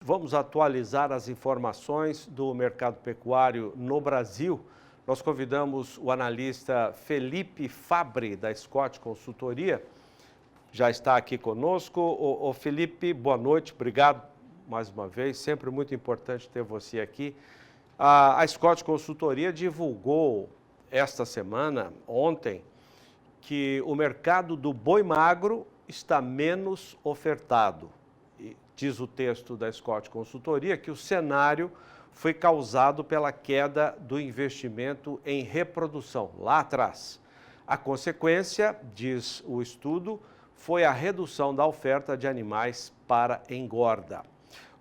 Vamos atualizar as informações do mercado pecuário no Brasil. Nós convidamos o analista Felipe Fabbri, da Scott Consultoria, já está aqui conosco. Ô Felipe, boa noite, obrigado mais uma vez, sempre muito importante ter você aqui. A Scott Consultoria divulgou esta semana, ontem, que o mercado do boi magro está menos ofertado. Diz o texto da Scott Consultoria que o cenário foi causado pela queda do investimento em reprodução lá atrás. A consequência, diz o estudo, foi a redução da oferta de animais para engorda.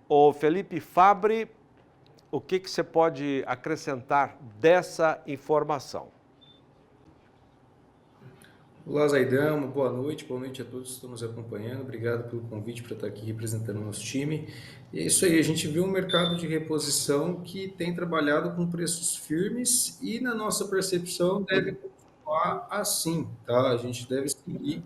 O Felipe Fabbri, o que você pode acrescentar dessa informação? Olá, Zaidamo, boa noite a todos que estão nos acompanhando, obrigado pelo convite para estar aqui representando o nosso time. E é isso aí, a gente viu um mercado de reposição que tem trabalhado com preços firmes e, na nossa percepção, deve continuar assim, tá? A gente deve seguir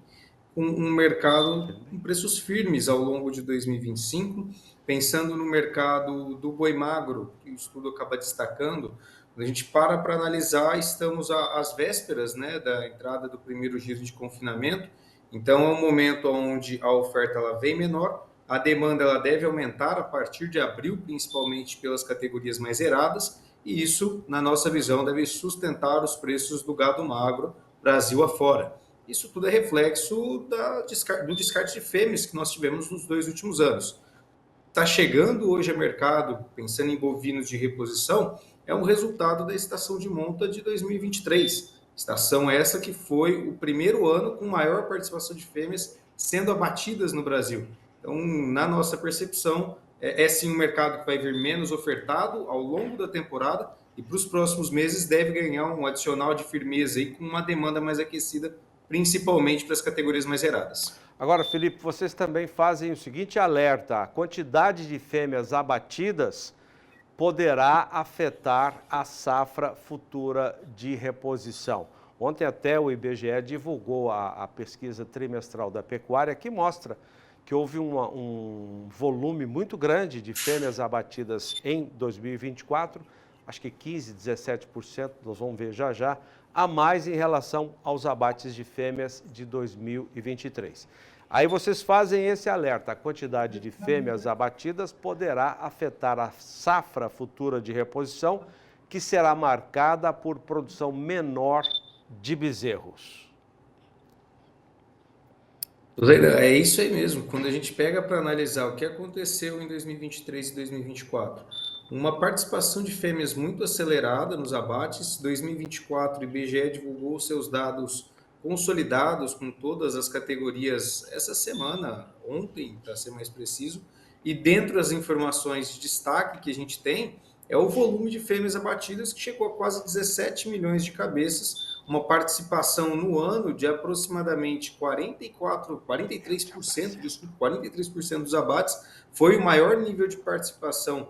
com um mercado com preços firmes ao longo de 2025, pensando no mercado do boi magro, que o estudo acaba destacando. Quando a gente para analisar, estamos às vésperas, né, da entrada do primeiro giro de confinamento, então é um momento onde a oferta ela vem menor, a demanda ela deve aumentar a partir de abril, principalmente pelas categorias mais zeradas, e isso, na nossa visão, deve sustentar os preços do gado magro Brasil afora. Isso tudo é reflexo do descarte de fêmeas que nós tivemos nos 2 últimos anos. Está chegando hoje a mercado, pensando em bovinos de reposição, é um resultado da estação de monta de 2023. Estação essa que foi o primeiro ano com maior participação de fêmeas sendo abatidas no Brasil. Então, na nossa percepção, é sim um mercado que vai vir menos ofertado ao longo da temporada e para os próximos meses deve ganhar um adicional de firmeza aí com uma demanda mais aquecida, principalmente para as categorias mais zeradas. Agora, Felipe, vocês também fazem o seguinte alerta: a quantidade de fêmeas abatidas poderá afetar a safra futura de reposição. Ontem até o IBGE divulgou a pesquisa trimestral da pecuária que mostra que houve um volume muito grande de fêmeas abatidas em 2024, acho que 15%, 17%, nós vamos ver já já, a mais em relação aos abates de fêmeas de 2023. Aí vocês fazem esse alerta: a quantidade de fêmeas abatidas poderá afetar a safra futura de reposição, que será marcada por produção menor de bezerros. É isso aí mesmo. Quando a gente pega para analisar o que aconteceu em 2023 e 2024, uma participação de fêmeas muito acelerada nos abates. 2024, o IBGE divulgou seus dados consolidados com todas as categorias essa semana, ontem, para ser mais preciso, e dentro das informações de destaque que a gente tem, é o volume de fêmeas abatidas que chegou a quase 17 milhões de cabeças, uma participação no ano de aproximadamente 43% dos abates, foi o maior nível de participação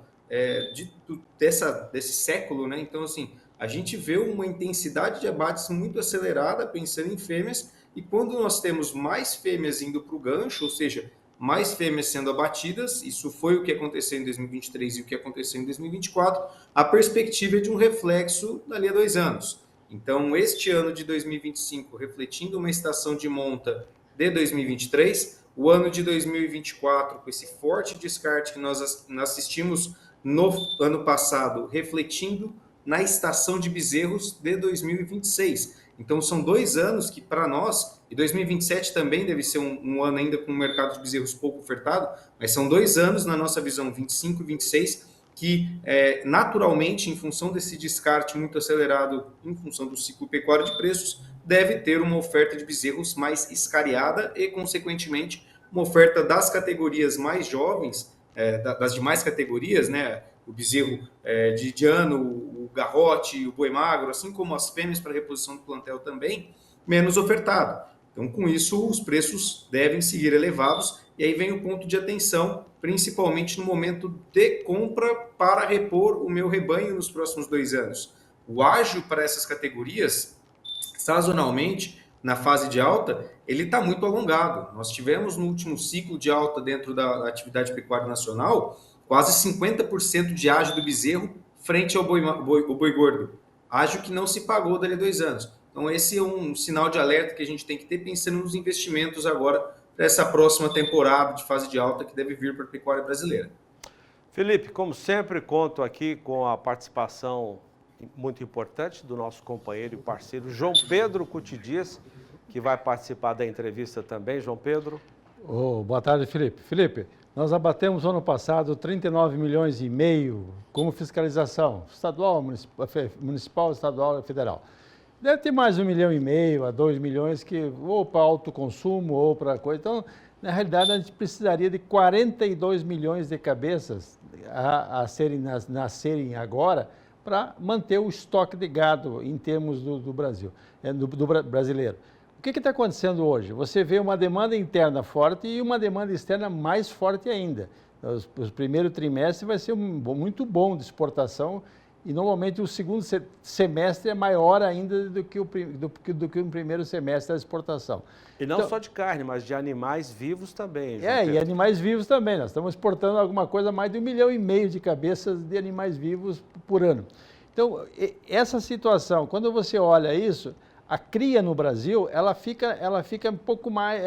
desse século, né? Então, assim, a gente vê uma intensidade de abates muito acelerada, pensando em fêmeas, e quando nós temos mais fêmeas indo para o gancho, ou seja, mais fêmeas sendo abatidas, isso foi o que aconteceu em 2023 e o que aconteceu em 2024, a perspectiva é de um reflexo dali a 2 anos. Então, este ano de 2025, refletindo uma estação de monta de 2023, o ano de 2024, com esse forte descarte que nós assistimos no ano passado, refletindo na estação de bezerros de 2026. Então, são 2 anos que, para nós, e 2027 também deve ser um ano ainda com um mercado de bezerros pouco ofertado, mas são 2 anos, na nossa visão, 25 e 26, que naturalmente, em função desse descarte muito acelerado, em função do ciclo pecuário de preços, deve ter uma oferta de bezerros mais escariada e, consequentemente, uma oferta das categorias mais jovens, das demais categorias, né? O bezerro de ano, o garrote, o boi magro, assim como as fêmeas para reposição do plantel também, menos ofertado. Então, com isso, os preços devem seguir elevados, e aí vem o ponto de atenção, principalmente no momento de compra para repor o meu rebanho nos próximos 2 anos. O ágio para essas categorias, sazonalmente, na fase de alta, ele está muito alongado. Nós tivemos no último ciclo de alta dentro da atividade pecuária nacional quase 50% de ágio do bezerro frente ao boi gordo. Ágio que não se pagou dali a 2 anos. Então, esse é um sinal de alerta que a gente tem que ter pensando nos investimentos agora para essa próxima temporada de fase de alta que deve vir para a pecuária brasileira. Felipe, como sempre, conto aqui com a participação muito importante do nosso companheiro e parceiro João Pedro Cutidias, que vai participar da entrevista também. João Pedro. Boa tarde, Felipe. Felipe, nós abatemos ano passado 39 milhões e meio como fiscalização, estadual, municipal, estadual e federal. Deve ter mais 1,5 milhão a 2 milhões que ou para autoconsumo ou para coisa. Então, na realidade, a gente precisaria de 42 milhões de cabeças a nascerem agora para manter o estoque de gado em termos do Brasil, do brasileiro. O que está acontecendo hoje? Você vê uma demanda interna forte e uma demanda externa mais forte ainda. O primeiro trimestre vai ser muito bom de exportação e normalmente o segundo semestre é maior ainda do que o primeiro semestre da exportação. E não só de carne, mas de animais vivos também. E animais vivos também. Nós estamos exportando alguma coisa mais de 1,5 milhão de cabeças de animais vivos por ano. Então, essa situação, quando você olha isso, a cria no Brasil, ela fica um pouco mais,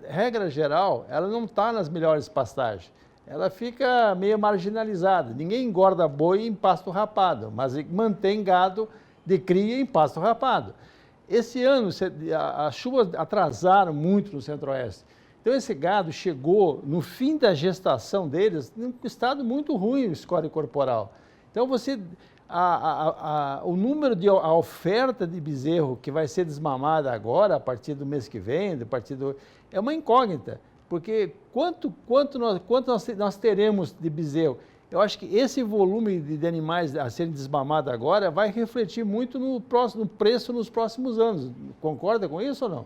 regra geral, ela não está nas melhores pastagens. Ela fica meio marginalizada. Ninguém engorda boi em pasto rapado, mas mantém gado de cria em pasto rapado. Esse ano, as chuvas atrasaram muito no Centro-Oeste. Então, esse gado chegou, no fim da gestação deles, num estado muito ruim, o score corporal. Então, o número a oferta de bezerro que vai ser desmamada agora, a partir do mês que vem, é uma incógnita. Porque quanto nós teremos de bezerro? Eu acho que esse volume de animais a serem desmamados agora vai refletir muito no preço nos próximos anos. Concorda com isso ou não?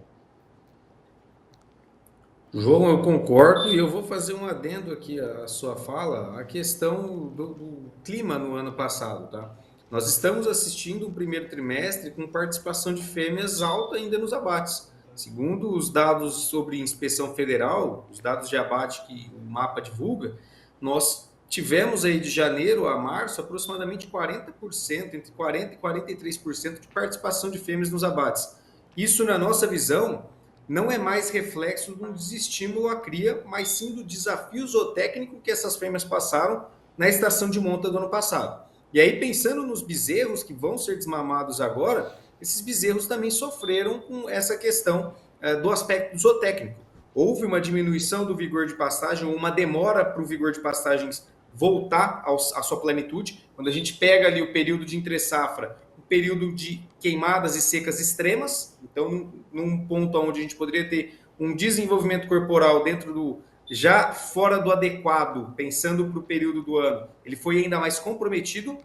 João, eu concordo e eu vou fazer um adendo aqui à sua fala, a questão do clima no ano passado, tá? Nós estamos assistindo um primeiro trimestre com participação de fêmeas alta ainda nos abates. Segundo os dados sobre inspeção federal, os dados de abate que o mapa divulga, nós tivemos aí de janeiro a março aproximadamente 40%, entre 40% e 43% de participação de fêmeas nos abates. Isso, na nossa visão, não é mais reflexo de um desestímulo à cria, mas sim do desafio zootécnico que essas fêmeas passaram na estação de monta do ano passado. E aí, pensando nos bezerros que vão ser desmamados agora, esses bezerros também sofreram com essa questão do aspecto zootécnico. Houve uma diminuição do vigor de pastagem, ou uma demora para o vigor de pastagens voltar à sua plenitude. Quando a gente pega ali o período de entre-safra, o período de queimadas e secas extremas, então num ponto onde a gente poderia ter um desenvolvimento corporal dentro do já fora do adequado, pensando para o período do ano, ele foi ainda mais comprometido.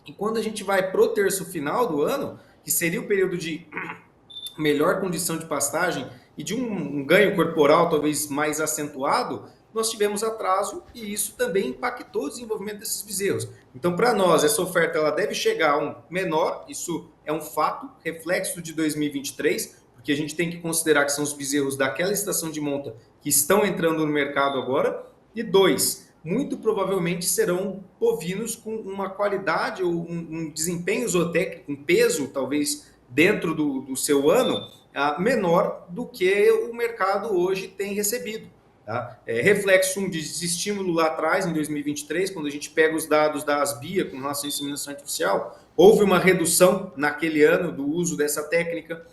E quando a gente vai para o terço final do ano, que seria o período de melhor condição de pastagem e de um ganho corporal talvez mais acentuado, nós tivemos atraso e isso também impactou o desenvolvimento desses bezerros. Então, para nós, essa oferta ela deve chegar a um menor, isso é um fato, reflexo de 2023, porque a gente tem que considerar que são os bezerros daquela estação de monta que estão entrando no mercado agora. E 2, muito provavelmente serão bovinos com uma qualidade ou um desempenho zootécnico, um peso talvez dentro do seu ano menor do que o mercado hoje tem recebido. Tá? Reflexo de desestímulo lá atrás, em 2023, quando a gente pega os dados da Asbia com relação à inseminação artificial, houve uma redução naquele ano do uso dessa técnica.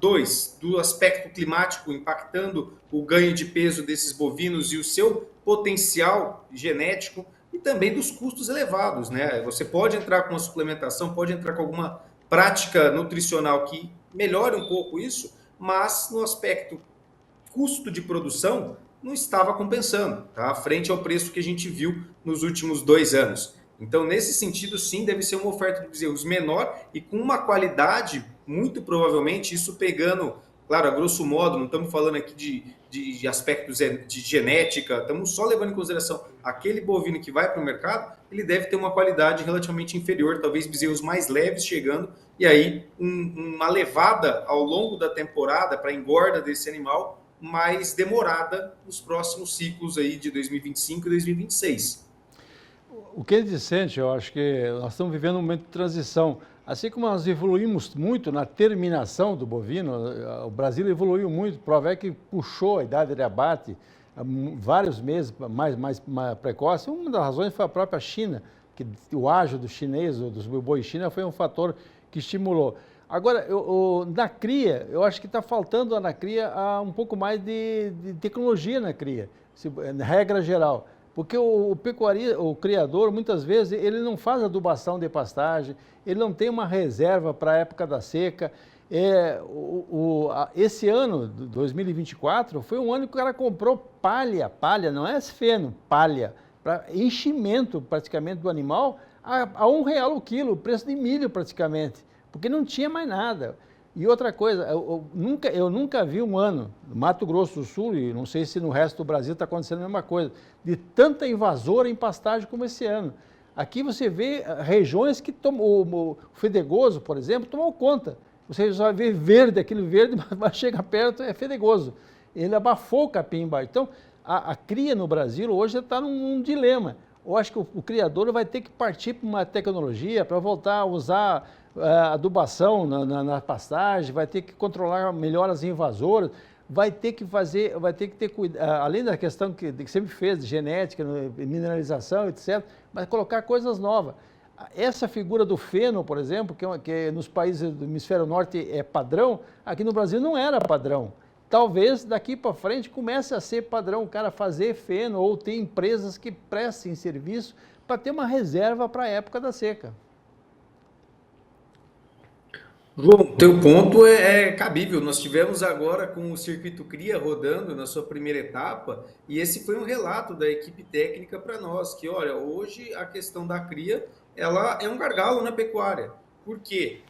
2, do aspecto climático impactando o ganho de peso desses bovinos e o seu potencial genético e também dos custos elevados, né? Você pode entrar com uma suplementação, pode entrar com alguma prática nutricional que melhore um pouco isso, mas no aspecto custo de produção não estava compensando, tá? Frente ao preço que a gente viu nos últimos 2 anos. Então, nesse sentido, sim, deve ser uma oferta de bezerros menor e com uma qualidade, muito provavelmente, isso pegando, claro, a grosso modo, não estamos falando aqui de aspectos de genética, estamos só levando em consideração aquele bovino que vai para o mercado, ele deve ter uma qualidade relativamente inferior, talvez bezerros mais leves chegando, e aí uma levada ao longo da temporada para a engorda desse animal mais demorada nos próximos ciclos aí de 2025 e 2026. o que a gente sente, eu acho que nós estamos vivendo um momento de transição. Assim como nós evoluímos muito na terminação do bovino, o Brasil evoluiu muito, Provec puxou a idade de abate vários meses mais precoce. Uma das razões foi a própria China, que o ágio do chinês, dos bois China, foi um fator que estimulou. Agora, na cria, eu acho que está faltando na cria um pouco mais de tecnologia na cria, na regra geral. Porque o criador, muitas vezes, ele não faz adubação de pastagem, ele não tem uma reserva para a época da seca. Esse ano, 2024, foi um ano que o cara comprou palha, não é feno, palha, para enchimento praticamente do animal, a R$1 o quilo, preço de milho praticamente, porque não tinha mais nada. E outra coisa, eu nunca vi um ano, no Mato Grosso do Sul, e não sei se no resto do Brasil está acontecendo a mesma coisa, de tanta invasora em pastagem como esse ano. Aqui você vê regiões que o fedegoso, por exemplo, tomou conta. Você só vê verde, aquele verde, mas chega perto, é fedegoso. Ele abafou o capim embaixo. Então, a cria no Brasil hoje está num dilema. Eu acho que o criador vai ter que partir para uma tecnologia para voltar a usar adubação na pastagem, vai ter que controlar melhor as invasoras, vai ter que ter cuidado, além da questão que sempre fez, de genética, mineralização, etc., mas colocar coisas novas. Essa figura do feno, por exemplo, que nos países do hemisfério norte é padrão, aqui no Brasil não era padrão. Talvez daqui para frente comece a ser padrão o cara fazer feno, ou ter empresas que prestem serviço para ter uma reserva para a época da seca. João, teu ponto é cabível. Nós tivemos agora com o Circuito Cria rodando na sua primeira etapa, e esse foi um relato da equipe técnica para nós, que olha, hoje a questão da cria, ela é um gargalo na pecuária, porque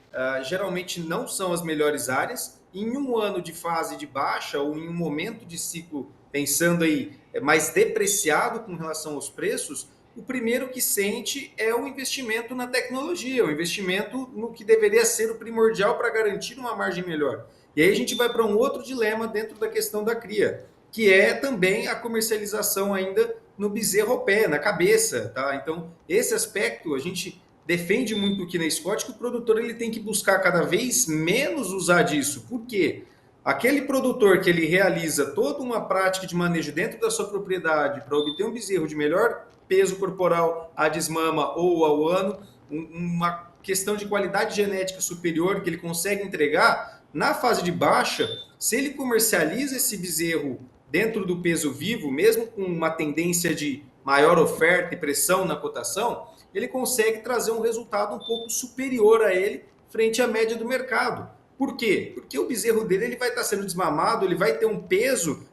geralmente não são as melhores áreas. Em um ano de fase de baixa ou em um momento de ciclo, pensando aí mais depreciado com relação aos preços, o primeiro que sente é o investimento na tecnologia, o investimento no que deveria ser o primordial para garantir uma margem melhor. E aí a gente vai para um outro dilema dentro da questão da cria, que é também a comercialização ainda no bezerro ao pé, na cabeça, tá? Então, esse aspecto a gente defende muito aqui na Scott, que o produtor ele tem que buscar cada vez menos usar disso. Por quê? Aquele produtor que ele realiza toda uma prática de manejo dentro da sua propriedade para obter um bezerro de melhor peso corporal a desmama ou ao ano, uma questão de qualidade genética superior que ele consegue entregar, na fase de baixa, se ele comercializa esse bezerro dentro do peso vivo, mesmo com uma tendência de maior oferta e pressão na cotação, ele consegue trazer um resultado um pouco superior a ele frente à média do mercado. Por quê? Porque o bezerro dele ele vai estar sendo desmamado, ele vai ter um peso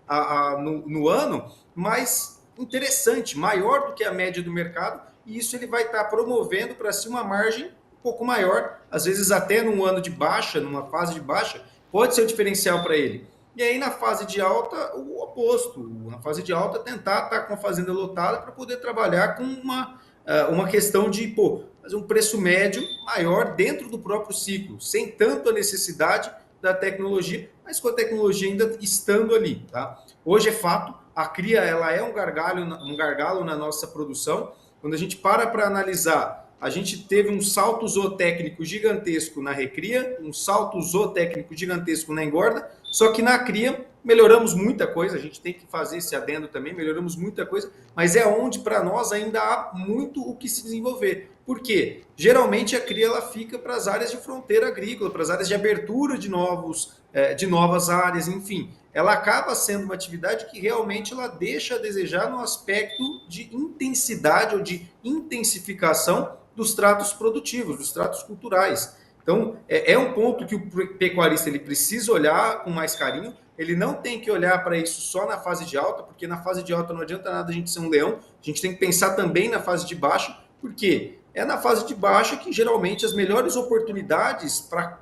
no ano mais interessante, maior do que a média do mercado, e isso ele vai estar promovendo para si uma margem um pouco maior, às vezes até num ano de baixa, numa fase de baixa, pode ser o diferencial para ele. E aí na fase de alta, o oposto, na fase de alta tentar estar com a fazenda lotada para poder trabalhar com uma questão de fazer um preço médio maior dentro do próprio ciclo, sem tanto a necessidade da tecnologia, mas com a tecnologia ainda estando ali. Tá? Hoje é fato, a cria ela é um gargalo na nossa produção. Quando a gente para analisar, a gente teve um salto zootécnico gigantesco na recria, um salto zootécnico gigantesco na engorda, só que na cria melhoramos muita coisa, a gente tem que fazer esse adendo também, melhoramos muita coisa, mas é onde para nós ainda há muito o que se desenvolver. Por quê? Geralmente a cria ela fica para as áreas de fronteira agrícola, para as áreas de abertura de novas áreas, enfim. Ela acaba sendo uma atividade que realmente ela deixa a desejar no aspecto de intensidade ou de intensificação dos tratos produtivos, dos tratos culturais. Então, é um ponto que o pecuarista ele precisa olhar com mais carinho. Ele não tem que olhar para isso só na fase de alta, porque na fase de alta não adianta nada a gente ser um leão. A gente tem que pensar também na fase de baixa, porque é na fase de baixa que geralmente as melhores oportunidades para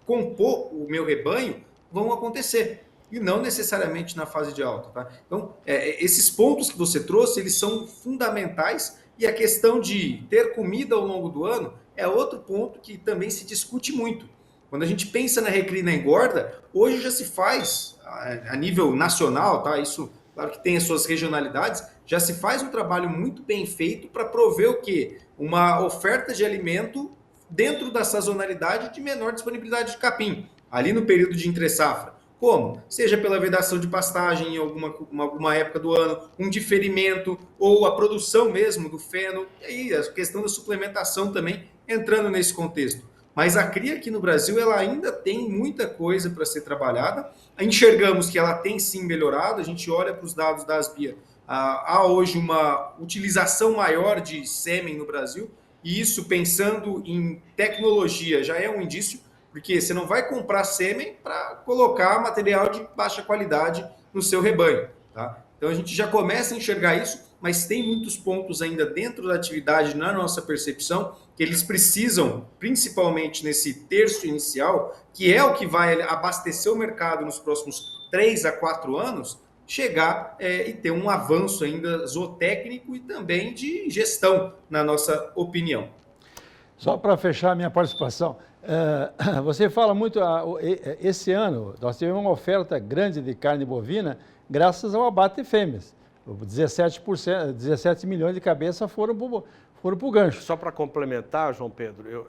compor o meu rebanho vão acontecer, e não necessariamente na fase de alta. Tá? Então, esses pontos que você trouxe, eles são fundamentais, e a questão de ter comida ao longo do ano é outro ponto que também se discute muito. Quando a gente pensa na recria e na engorda, hoje já se faz, a nível nacional, tá? Isso claro que tem as suas regionalidades, já se faz um trabalho muito bem feito para prover o quê? Uma oferta de alimento dentro da sazonalidade de menor disponibilidade de capim, ali no período de entre-safra. Como? Seja pela vedação de pastagem em alguma época do ano, um diferimento, ou a produção mesmo do feno, e aí a questão da suplementação também entrando nesse contexto. Mas a cria aqui no Brasil, ela ainda tem muita coisa para ser trabalhada. Enxergamos que ela tem sim melhorado, a gente olha para os dados da Asbia, há hoje uma utilização maior de sêmen no Brasil, e isso, pensando em tecnologia, já é um indício, porque você não vai comprar sêmen para colocar material de baixa qualidade no seu rebanho. Tá? Então a gente já começa a enxergar isso, mas tem muitos pontos ainda dentro da atividade, na nossa percepção, que eles precisam, principalmente nesse terço inicial, que é o que vai abastecer o mercado nos próximos 3 a 4 anos, chegar e ter um avanço ainda zootécnico e também de gestão, na nossa opinião. Só para fechar a minha participação, você fala muito, esse ano nós tivemos uma oferta grande de carne bovina graças ao abate de fêmeas. 17 milhões de cabeças foram para o gancho. Só para complementar, João Pedro,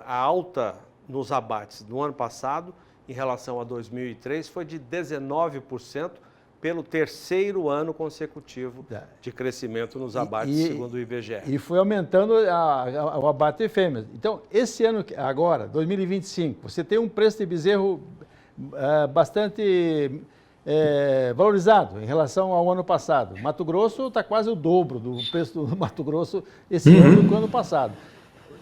a alta nos abates no ano passado, em relação a 2003, foi de 19%, pelo terceiro ano consecutivo de crescimento nos abates, segundo o IBGE. E foi aumentando o abate de fêmeas. Então, esse ano, agora, 2025, você tem um preço de bezerro bastante valorizado em relação ao ano passado. Mato Grosso está quase o dobro do preço do Mato Grosso esse ano do que o ano passado.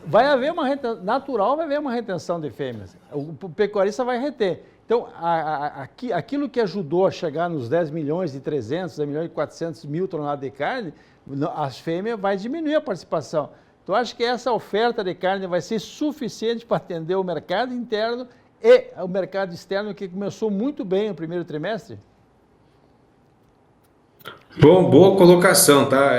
Vai haver natural vai haver uma retenção de fêmeas. O pecuarista vai reter. Então, aquilo que ajudou a chegar nos 10 milhões e 300, 10 milhões e 400 mil toneladas de carne, as fêmeas vai diminuir a participação. Então, acho que essa oferta de carne vai ser suficiente para atender o mercado interno e o mercado externo, que começou muito bem no primeiro trimestre. Bom, boa colocação, tá?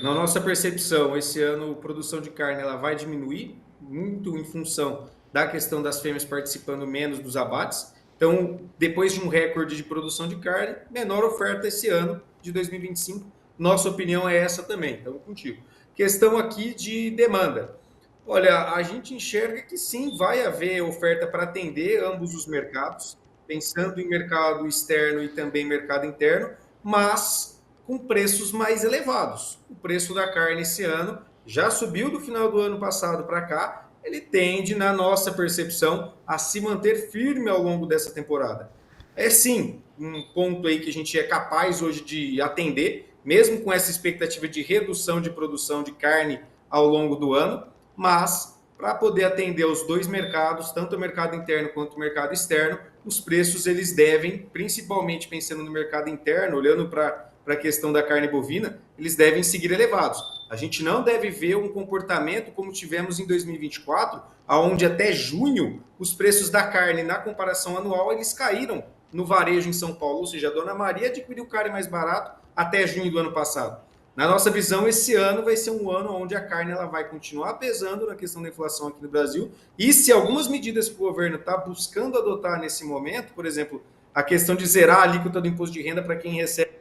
Na nossa percepção, esse ano a produção de carne ela vai diminuir, muito em função da questão das fêmeas participando menos dos abates. Então, depois de um recorde de produção de carne, menor oferta esse ano de 2025. Nossa opinião é essa também, estamos contigo. Questão aqui de demanda. Olha, a gente enxerga que sim, vai haver oferta para atender ambos os mercados, pensando em mercado externo e também mercado interno, mas com preços mais elevados. O preço da carne esse ano já subiu do final do ano passado para cá, ele tende, na nossa percepção, a se manter firme ao longo dessa temporada. É sim um ponto aí que a gente é capaz hoje de atender, mesmo com essa expectativa de redução de produção de carne ao longo do ano, mas para poder atender os dois mercados, tanto o mercado interno quanto o mercado externo, os preços eles devem, principalmente pensando no mercado interno, olhando para a questão da carne bovina, eles devem seguir elevados. A gente não deve ver um comportamento como tivemos em 2024, onde até junho os preços da carne, na comparação anual, eles caíram no varejo em São Paulo, ou seja, a Dona Maria adquiriu carne mais barato até junho do ano passado. Na nossa visão, esse ano vai ser um ano onde a carne ela vai continuar pesando na questão da inflação aqui no Brasil, e se algumas medidas que o governo está buscando adotar nesse momento, por exemplo, a questão de zerar a alíquota do imposto de renda para quem recebe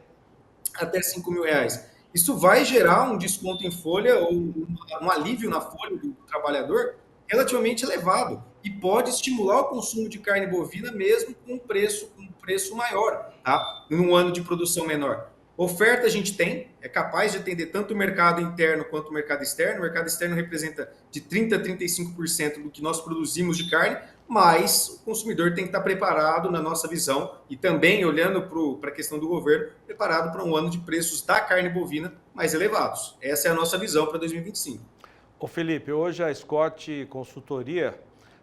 até R$5.000, isso vai gerar um desconto em folha ou um alívio na folha do trabalhador relativamente elevado e pode estimular o consumo de carne bovina mesmo com um preço maior, tá? Num ano de produção menor. Oferta a gente tem, é capaz de atender tanto o mercado interno quanto o mercado externo. O mercado externo representa de 30% a 35% do que nós produzimos de carne, mas o consumidor tem que estar preparado, na nossa visão, e também olhando para a questão do governo, preparado para um ano de preços da carne bovina mais elevados. Essa é a nossa visão para 2025. Ô Felipe, hoje a Scott Consultoria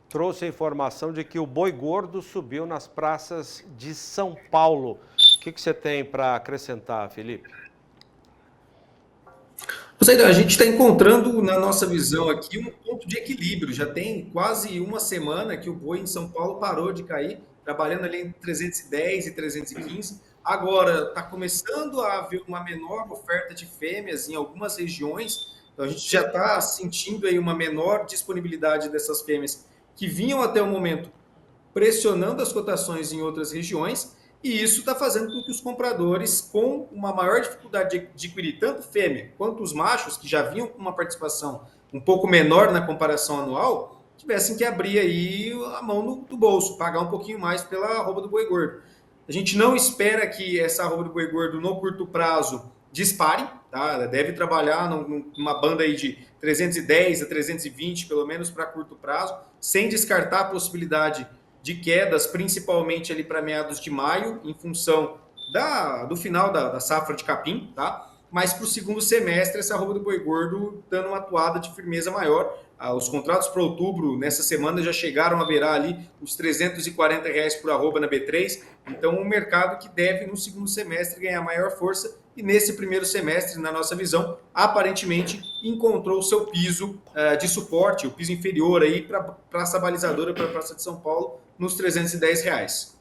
trouxe a informação de que o boi gordo subiu nas praças de São Paulo. O que você tem para acrescentar, Felipe? A gente está encontrando, na nossa visão aqui, um ponto de equilíbrio. Já tem quase uma semana que o boi em São Paulo parou de cair, trabalhando ali entre 310 e 315. Agora, está começando a haver uma menor oferta de fêmeas em algumas regiões. Então, a gente já está sentindo aí uma menor disponibilidade dessas fêmeas que vinham até o momento pressionando as cotações em outras regiões. E isso está fazendo com que os compradores, com uma maior dificuldade de adquirir tanto fêmea quanto os machos, que já vinham com uma participação um pouco menor na comparação anual, tivessem que abrir aí a mão do bolso, pagar um pouquinho mais pela arroba do boi gordo. A gente não espera que essa arroba do boi gordo no curto prazo dispare, tá? Ela deve trabalhar numa banda aí de 310 a 320, pelo menos para curto prazo, sem descartar a possibilidade de quedas, principalmente ali para meados de maio, em função do final da safra de capim, tá? Mas para o segundo semestre, essa arroba do boi gordo dando uma atuada de firmeza maior. Os contratos para outubro, nessa semana, já chegaram a beirar ali os R$340 por arroba na B3. Então, um mercado que deve, no segundo semestre, ganhar maior força. E nesse primeiro semestre, na nossa visão, aparentemente encontrou o seu piso de suporte, o piso inferior aí para a praça balizadora, para a Praça de São Paulo, nos R$310.